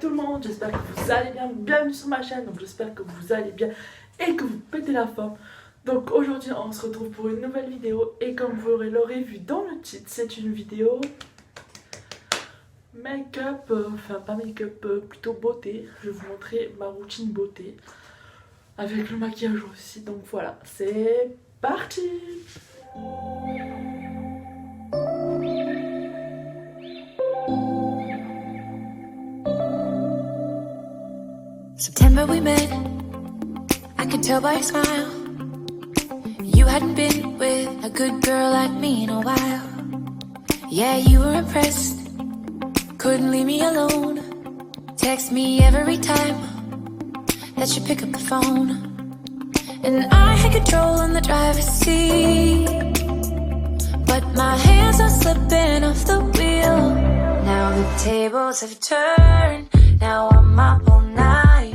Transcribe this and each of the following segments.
tout le monde, j'espère que vous allez bien, bienvenue sur ma chaîne, donc j'espère que vous allez bien et que vous pétez la forme. Donc aujourd'hui on se retrouve pour une nouvelle vidéo et comme vous l'aurez vu dans le titre, c'est une vidéo make-up, enfin pas make-up, plutôt beauté. Je vais vous montrer ma routine beauté avec le maquillage aussi, donc voilà, c'est parti. September we met, I could tell by your smile. You hadn't been with a good girl like me in a while. Yeah, you were impressed, couldn't leave me alone. Text me every time that you pick up the phone. And I had control on the driver's seat, but my hands are slipping off the wheel. Now the tables have turned, now I'm up all night.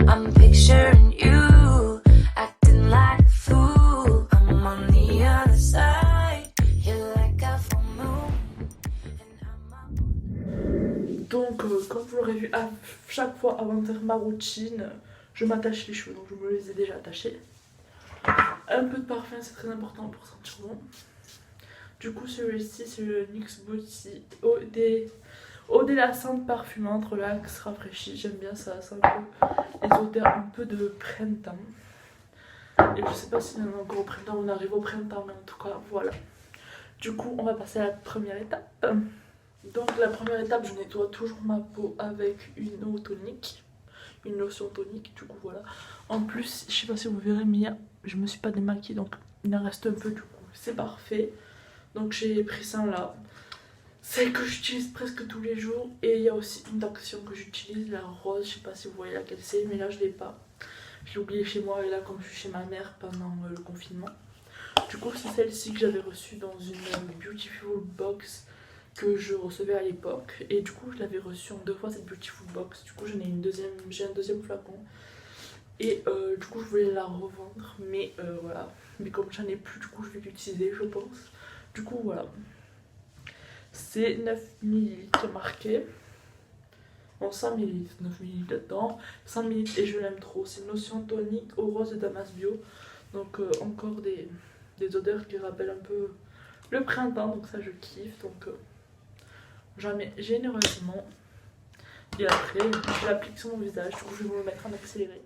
I'm picturing you acting like a fool. I'm on the other side, you're like a full moon, and I'm up. Donc comme vous l'aurez vu, à chaque fois avant de faire ma routine, je m'attache les cheveux, donc je me les ai déjà attachés. Un peu de parfum, c'est très important pour sentir bon. Du coup celui-ci c'est le NYX Beauty Eau délassante parfumante, relax, rafraîchit. J'aime bien ça, sent un peu les odeurs un peu de printemps. Et je sais pas si on est encore au printemps, on arrive au printemps, mais en tout cas voilà. Du coup on va passer à la première étape. Donc la première étape, je nettoie toujours ma peau avec une eau tonique, une lotion tonique, du coup voilà. En plus, je sais pas si vous verrez, mais je me suis pas démaquillée, donc il en reste un peu, du coup c'est parfait. Donc j'ai pris ça là, celle que j'utilise presque tous les jours. Et il y a aussi une action que j'utilise, la rose, je sais pas si vous voyez laquelle c'est, mais là je l'ai pas. Je l'ai oublié chez moi et là comme je suis chez ma mère pendant le confinement. Du coup c'est celle-ci que j'avais reçue dans une Beautiful Box que je recevais à l'époque. Et du coup je l'avais reçue en 2 fois cette Beautiful Box. Du coup j'en ai une deuxième, j'ai un deuxième flacon. Et du coup je voulais la revendre, mais voilà. Mais comme j'en ai plus, du coup je vais l'utiliser je pense. Du coup voilà. C'est 9 ml marqué. Bon 5 ml, 9 ml dedans. 5 ml et je l'aime trop. C'est une lotion tonique au rose de Damas Bio. Donc encore des odeurs qui rappellent un peu le printemps. Donc ça je kiffe. Donc j'en mets généreusement. Et après je l'applique sur mon visage. Du coup je vais vous le mettre en accéléré.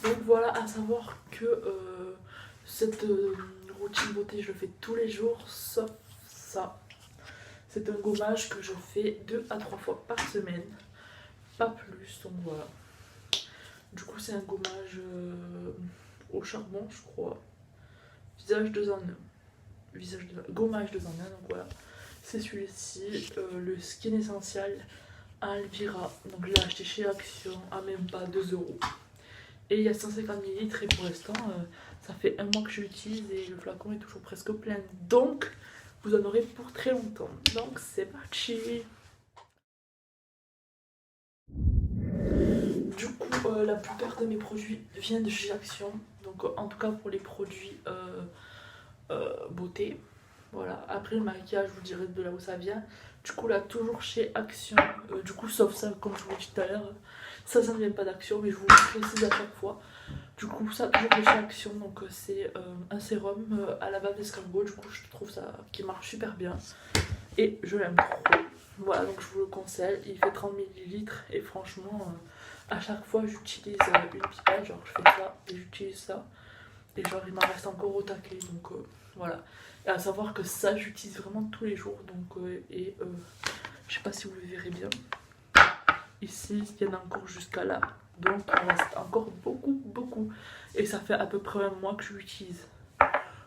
Donc voilà, à savoir que cette routine beauté je le fais tous les jours sauf ça. C'est un gommage que je fais 2 à 3 fois par semaine, pas plus, donc voilà. Du coup c'est un gommage au charbon je crois, visage 2 en 1, gommage 2 en 1, donc voilà. C'est celui-ci, le Skin Essential à Elvira, donc je l'ai acheté chez Action à même pas 2 €. Et il y a 150 ml et pour l'instant ça fait un mois que je l'utilise et le flacon est toujours presque plein. Donc vous en aurez pour très longtemps. Donc c'est parti. Du coup la plupart de mes produits viennent de chez Action. Donc en tout cas pour les produits beauté. Voilà. Après le maquillage je vous dirai de là où ça vient. Du coup là toujours chez Action. Du coup sauf ça comme je vous l'ai dit tout à l'heure. Ça ne vient pas d'Action mais je vous le précise à chaque fois. Du coup ça toujours de chez Action. Donc c'est un sérum à la bave d'escargot. Du coup je trouve ça qui marche super bien. Et je l'aime trop. Voilà donc je vous le conseille. Il fait 30 ml et franchement à chaque fois j'utilise une pipette. Genre je fais ça et j'utilise ça. Et genre il m'en reste encore au taquet. Donc voilà. Et à savoir que ça j'utilise vraiment tous les jours. Donc je sais pas si vous le verrez bien. Ici il y en a encore jusqu'à là. Donc il reste encore beaucoup. Et ça fait à peu près un mois que je l'utilise.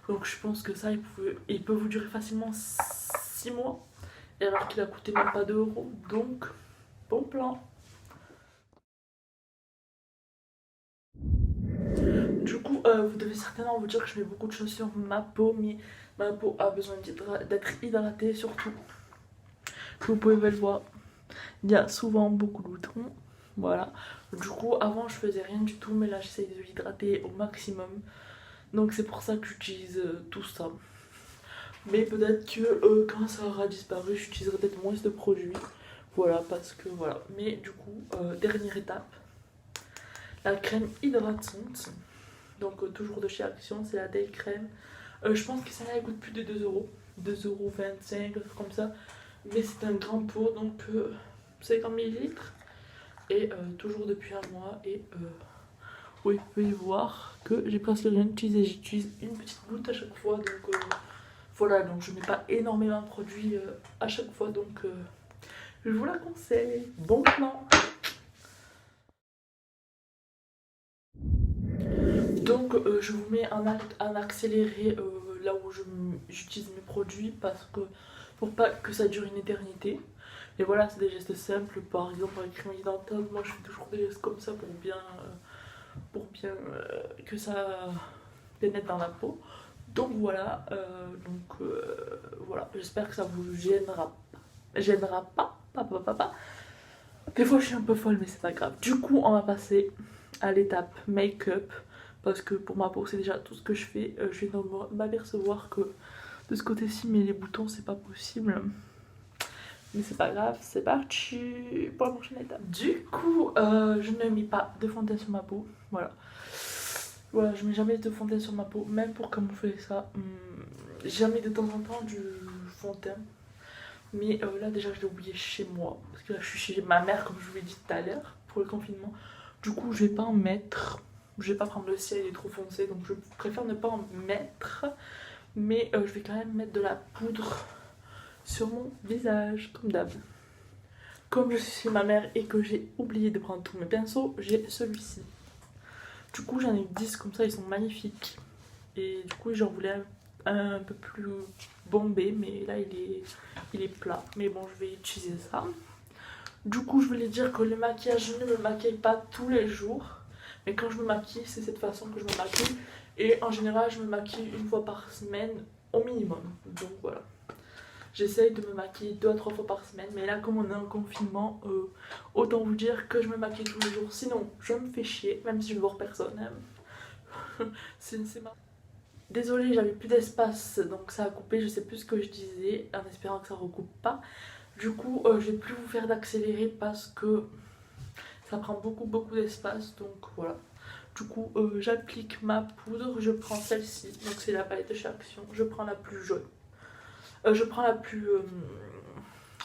Donc je pense que ça il peut vous durer facilement 6 mois. Et alors qu'il a coûté même pas 2 €. Donc bon plan. Du coup vous devez certainement vous dire que je mets beaucoup de choses sur ma peau. Mais ma peau a besoin d'être hydratée surtout. Vous pouvez le voir. Il y a souvent beaucoup de boutons. Voilà. Du coup avant je faisais rien du tout. Mais là j'essaye de l'hydrater au maximum. Donc c'est pour ça que j'utilise tout ça. Mais peut-être que quand ça aura disparu, j'utiliserai peut-être moins de produits. Voilà, parce que voilà. Mais du coup, dernière étape, la crème hydratante. Donc toujours de chez Action, c'est la Day Crème. Je pense que ça elle coûte plus de 2€. 2,25€, comme ça. Mais c'est un grand pot, donc 50 millilitres. Et toujours depuis un mois. Et oui, vous pouvez voir que j'ai presque rien utilisé. J'utilise une petite goutte à chaque fois. Donc voilà, donc je mets pas énormément de produits à chaque fois. Donc je vous la conseille. Bon plan. Donc je vous mets en accéléré là où j'utilise mes produits parce que pour pas que ça dure une éternité. Et voilà, c'est des gestes simples. Par exemple, avec crème hydratante, moi je fais toujours des gestes comme ça pour bien que ça pénètre dans la peau. Donc voilà, voilà, j'espère que ça vous gênera pas. Des fois je suis un peu folle mais c'est pas grave. Du coup on va passer à l'étape make-up parce que pour ma peau c'est déjà tout ce que je fais. Je viens de m'apercevoir que de ce côté-ci mais les boutons c'est pas possible. Mais c'est pas grave, c'est parti pour la prochaine étape. Du coup je ne mets pas de fond de teint sur ma peau, voilà. Voilà, je mets jamais de fond de teint sur ma peau, même pour camoufler ça. Jamais de temps en temps du fond de teint. Mais là déjà je l'ai oublié chez moi. Parce que là je suis chez ma mère comme je vous l'ai dit tout à l'heure pour le confinement. Du coup je vais pas en mettre. Je vais pas prendre le ciel, il est trop foncé. Donc je préfère ne pas en mettre. Mais je vais quand même mettre de la poudre sur mon visage comme d'hab. Comme je suis chez ma mère et que j'ai oublié de prendre tous mes pinceaux, j'ai celui-ci. Du coup j'en ai 10 comme ça, ils sont magnifiques. Et du coup j'en voulais un peu plus bombé, mais là il est plat. Mais bon, je vais utiliser ça. Du coup je voulais dire que le maquillage, je ne me maquille pas tous les jours. Mais quand je me maquille, c'est cette façon que je me maquille. Et en général je me maquille une fois par semaine au minimum. Donc voilà. J'essaye de me maquiller 2 à 3 fois par semaine. Mais là comme on est en confinement, autant vous dire que je me maquille tous les jours. Sinon je me fais chier, même si je ne vois personne. c'est marrant. Désolée, j'avais plus d'espace donc ça a coupé, je sais plus ce que je disais en espérant que ça recoupe pas. Du coup je vais plus vous faire d'accélérer parce que ça prend beaucoup d'espace, donc voilà. Du coup j'applique ma poudre, je prends celle-ci, donc c'est la palette de chez Action, je prends la plus jaune. Je prends la plus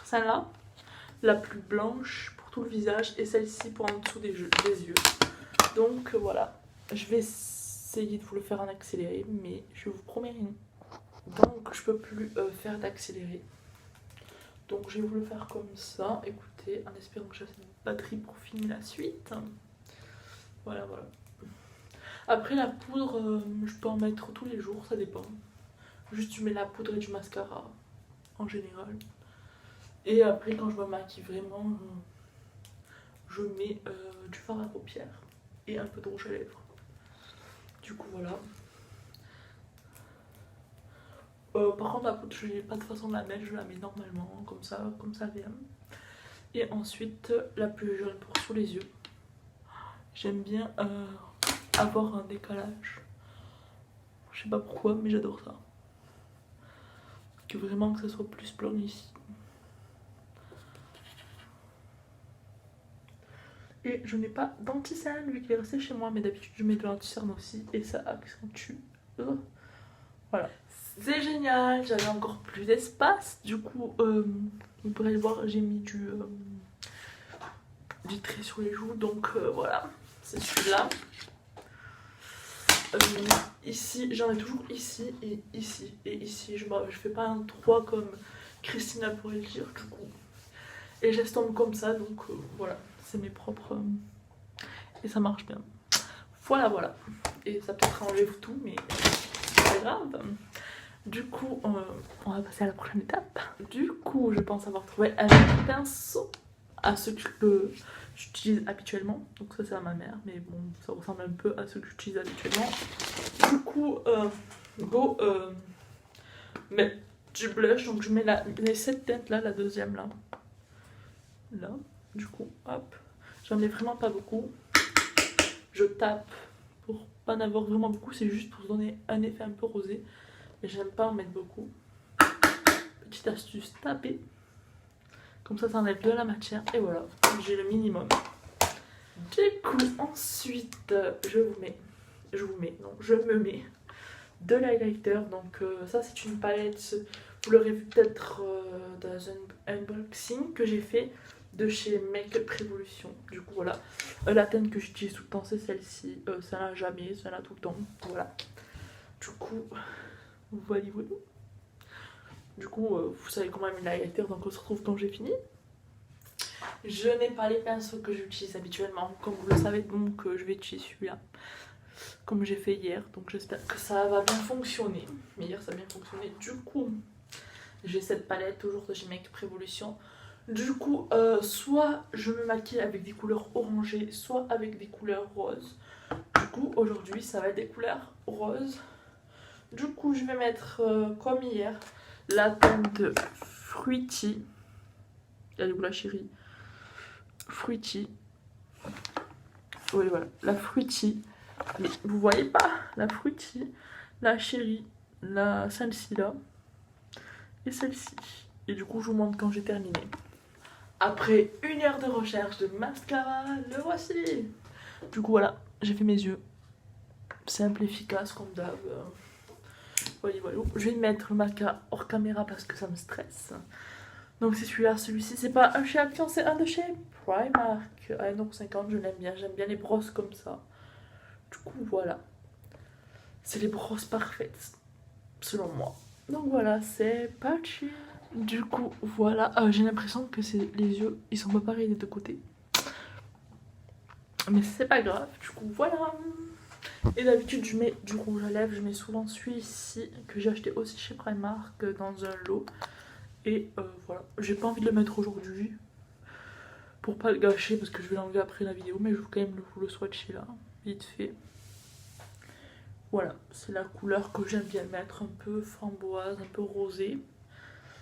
celle-là, la plus blanche pour tout le visage et celle-ci pour en dessous des yeux. Donc voilà, je vais essayer de vous le faire en accéléré, mais je vous promets rien. Donc je peux plus faire d'accéléré. Donc je vais vous le faire comme ça, écoutez, en espérant que j'ai assez de batterie pour filmer la suite. Voilà. Après la poudre, je peux en mettre tous les jours, ça dépend. Juste je mets la poudre et du mascara, en général. Et après quand je me maquille vraiment, je mets du fard à paupières et un peu de rouge à lèvres. Du coup voilà. Par contre la poudre je n'ai pas de façon de la mettre, je la mets normalement comme ça vient. Et ensuite la plus jaune pour sous les yeux. J'aime bien avoir un décalage. Je sais pas pourquoi mais j'adore ça. Que vraiment que ça soit plus blanc ici. Et je n'ai pas d'anti-cerne vu qu'il est resté chez moi, mais d'habitude je mets de l'anti-cerne aussi et ça accentue. Voilà. C'est génial, j'avais encore plus d'espace. Du coup, vous pourrez le voir, j'ai mis du trait sur les joues. Donc voilà, c'est celui-là. Ici, j'en ai toujours ici et ici et ici. Je fais pas un 3 comme Christina pourrait le dire du coup. Et j'estompe comme ça, donc voilà, c'est mes propres... et ça marche bien. Voilà. Et ça peut-être enlève tout, mais c'est pas grave. Du coup, on va passer à la prochaine étape. Du coup, je pense avoir trouvé un pinceau à ce que j'utilise habituellement. Donc ça c'est à ma mère, mais bon, ça ressemble un peu à ce que j'utilise habituellement. Du coup, mettre du blush. Donc je mets les 7 teintes là, la deuxième là. Là, du coup, hop. J'en mets vraiment pas beaucoup. Je tape pour pas en avoir vraiment beaucoup. C'est juste pour donner un effet un peu rosé. Mais j'aime pas en mettre beaucoup. petite astuce, taper. Comme ça enlève de la matière. Et voilà, j'ai le minimum. Du coup, ensuite, je me mets de l'highlighter. Donc ça, c'est une palette, vous l'aurez vu peut-être dans un unboxing que j'ai fait de chez Make Up Revolution. Du coup, voilà. La teinte que j'utilise tout le temps, c'est celle-ci. Celle-là, jamais. Celle-là, tout le temps. Voilà. Du coup, voilà. Du coup, vous savez comment mettre l'highlighter, donc on se retrouve quand j'ai fini. Je n'ai pas les pinceaux que j'utilise habituellement, comme vous le savez, donc je vais utiliser celui-là, comme j'ai fait hier. Donc j'espère que ça va bien fonctionner. Mais hier, ça a bien fonctionné. Du coup, j'ai cette palette, toujours de chez Make Up Revolution. Du coup, soit je me maquille avec des couleurs orangées, soit avec des couleurs roses. Du coup, aujourd'hui, ça va être des couleurs roses. Du coup, je vais mettre, comme hier, la teinte Fruity. Elle est où la chérie? Fruity. Oui, voilà, la Fruity. Mais vous voyez pas? La Fruity, la chérie, celle-ci là, et celle-ci. Et du coup, je vous montre quand j'ai terminé. Après 1 heure de recherche de mascara, le voici. Du coup, voilà, j'ai fait mes yeux. Simple, efficace, comme d'hab. Voilà. Je vais mettre le mascara hors caméra parce que ça me stresse. Donc c'est celui-là, celui-ci, c'est pas un chez Action, c'est un de chez Primark à 1,50 €, je l'aime bien, j'aime bien les brosses comme ça. Du coup voilà, c'est les brosses parfaites, selon moi. Donc voilà, c'est parti. Du coup voilà, j'ai l'impression que les yeux, ils sont pas pareils des deux côtés. Mais c'est pas grave, du coup voilà. Et d'habitude je mets du rouge à lèvres, je mets souvent celui-ci, que j'ai acheté aussi chez Primark dans un lot. Et voilà, j'ai pas envie de le mettre aujourd'hui pour pas le gâcher parce que je vais l'enlever après la vidéo, mais je vais quand même vous le swatcher là, vite fait. Voilà, c'est la couleur que j'aime bien mettre, un peu framboise, un peu rosée.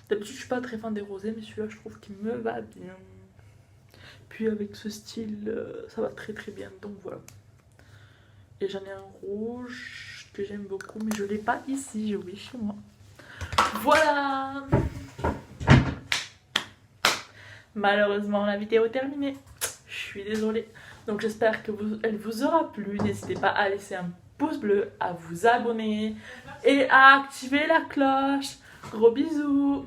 D'habitude je suis pas très fan des rosés, mais celui-là je trouve qu'il me va bien. Puis avec ce style, ça va très très bien, donc voilà. Et j'en ai un rouge que j'aime beaucoup, mais je l'ai pas ici, je l'ai chez moi. Voilà! Malheureusement, la vidéo est terminée. Je suis désolée. Donc j'espère qu'elle vous aura plu. N'hésitez pas à laisser un pouce bleu, à vous abonner et à activer la cloche. Gros bisous.